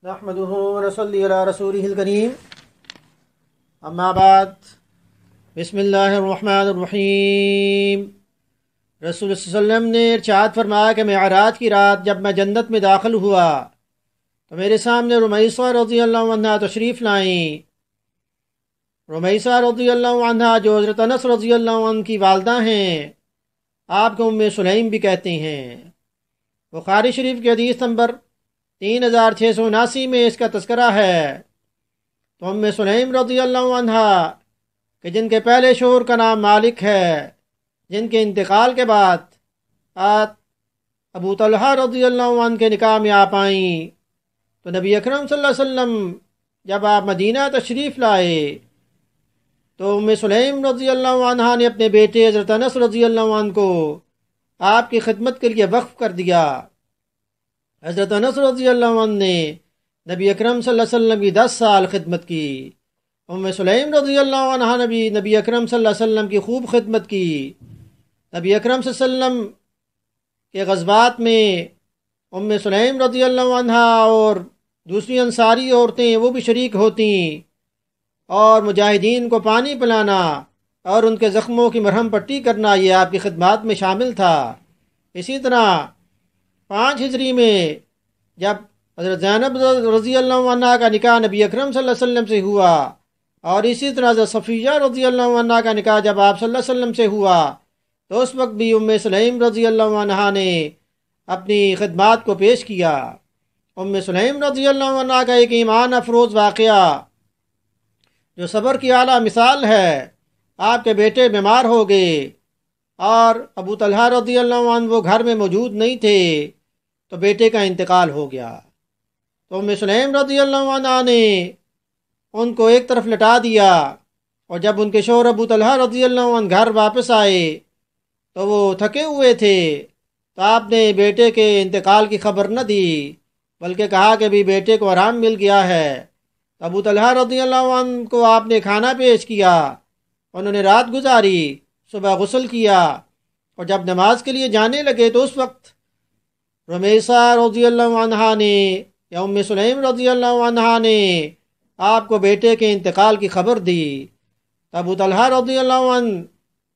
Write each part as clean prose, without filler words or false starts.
نحمده ونصلي على رسوله الكريم اما بعد بسم اللہ الرحمن الرحیم۔ رسول صلی اللہ علیہ وسلم نے ارشاد فرمایا کہ معراج کی رات جب میں جنت میں داخل ہوا تو میرے سامنے رمیثہ رضی اللہ عنہا تشریف لائیں۔ رمیثہ رضی اللہ عنہا جو حضرت انس رضی اللہ عنہ کی والدہ ہیں، آپ کو ام سلیم بھی کہتے ہیں۔ بخاری شریف کی حدیث نمبر 3679 میں اس کا تذکرہ ہے۔ تو ام سلیم رضی اللہ عنہا کہ جن کے پہلے شوہر کا نام مالک ہے، جن کے انتقال کے بعد ابو طلحہ رضی اللہ عنہ کے نکاح میں آپ آئیں، تو نبی اکرم صلی اللہ علیہ وسلم جب آپ مدینہ تشریف لائے تو ام سلیم رضی اللہ عنہ نے اپنے بیٹے حضرت انس رضی اللہ عنہ کو آپ کی خدمت کے لیے وقف کر دیا۔ حضرت انس رضی اللہ عنہ نے نبی اکرم صلی اللہ علیہ وسلم کی 10 سال خدمت کی۔ ام سلیم رضی اللہ عنہ نبی اکرم صلی اللہ علیہ وسلم کی خوب خدمت کی۔ نبی اکرم صلی اللہ علیہ وسلم کے غزوات میں ام سلیم رضی اللہ عنہ اور دوسری انصاری عورتیں وہ بھی شریک ہوتیں، اور مجاہدین کو پانی پلانا اور ان کے زخموں کی مرہم پٹی کرنا یہ آپ کی خدمات میں شامل تھا۔ اسی طرح 5 ہجری میں جب حضرت زینب رضی اللہ عنہ کا نکاح نبی اکرم صلی اللہ علیہ وسلم سے ہوا، اور اسی طرح حضرت صفیہ رضی اللہ عنہ کا نکاح جب آپ صلی اللہ علیہ وسلم سے ہوا، تو اس وقت بھی ام سلیم رضی اللہ عنہ نے اپنی خدمات کو پیش کیا۔ ام سلیم رضی اللہ عنہ کا ایک ایمان افروز واقعہ جو صبر کی اعلیٰ مثال ہے، آپ کے بیٹے بیمار ہو گئے اور ابو طلحہ رضی اللہ عنہ وہ گھر میں موجود نہیں تھے، تو بیٹے کا انتقال ہو گیا۔ تو ام سلیم رضی اللہ عنہ نے ان کو ایک طرف لٹا دیا، اور جب ان کے شوہر ابو طلحہ رضی اللہ عنہ گھر واپس آئے تو وہ تھکے ہوئے تھے، تو آپ نے بیٹے کے انتقال کی خبر نہ دی، بلکہ کہا کہ بھی بیٹے کو آرام مل گیا ہے۔ ابو طلحہ رضی اللہ عنہ کو آپ نے کھانا پیش کیا، انہوں نے رات گزاری، صبح غسل کیا، اور جب نماز کے لیے جانے لگے تو اس وقت رمیثہ رضی اللہ عنہ نے یا ام سلیم رضی اللہ عنہ نے آپ کو بیٹے کے انتقال کی خبر دی۔ ابو طلحہ رضی اللہ عنہ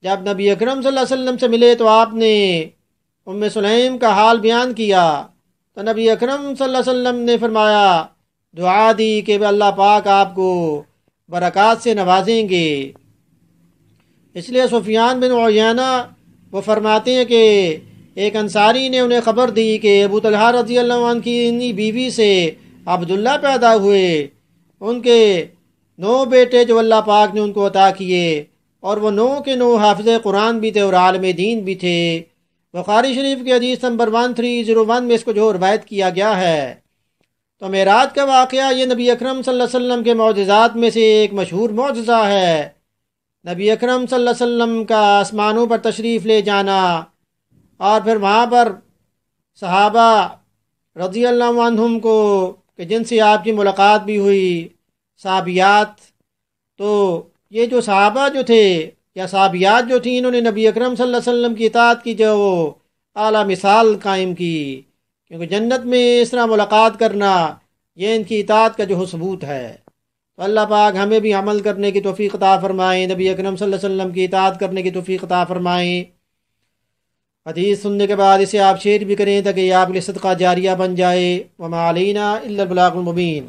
جب نبی اکرم صلی اللہ علیہ وسلم سے ملے تو آپ نے ام سلیم کا حال بیان کیا، تو نبی اکرم صلی اللہ علیہ وسلم نے فرمایا، دعا دی کہ اللہ پاک آپ کو برکات سے نوازیں گے۔ اس لیے سفیان بن عیینہ وہ فرماتے ہیں کہ ایک انصاری نے انہیں خبر دی کہ ابو طلحہ رضی اللہ عنہ کی انہی بیوی سے عبداللہ پیدا ہوئے، ان کے 9 بیٹے جو اللہ پاک نے ان کو عطا کیے، اور وہ 9 کے 9 حافظ قرآن بھی تھے اور عالم دین بھی تھے۔ بخاری شریف کی حدیث نمبر 1301 میں اس کو جو روایت کیا گیا ہے۔ تو معراج کا واقعہ یہ نبی اکرم صلی اللہ علیہ وسلم کے معجزات میں سے ایک مشہور معجزہ ہے۔ نبی اکرم صلی اللہ علیہ وسلم کا آسمانوں پر تشریف لے جانا، اور پھر وہاں پر صحابہ رضی اللہ عنہم کو کہ جن سے آپ کی ملاقات بھی ہوئی، صحابیات، تو یہ جو صحابہ جو تھے یا صحابیات جو تھیں، انہوں نے نبی اکرم صلی اللہ علیہ وسلم کی اطاعت کی جو اعلیٰ مثال قائم کی، کیونکہ جنت میں اس طرح ملاقات کرنا یہ ان کی اطاعت کا جو ثبوت ہے۔ تو اللہ پاک ہمیں بھی عمل کرنے کی توفیق عطا فرمائیں، نبی اکرم صلی اللہ علیہ وسلم کی اطاعت کرنے کی توفیق عطا فرمائیں۔ حدیث سننے کے بعد اسے آپ شیئر بھی کریں تاکہ یہ آپ کے لیے صدقہ جاریہ بن جائے۔ وما علینا الا البلاغ المبین۔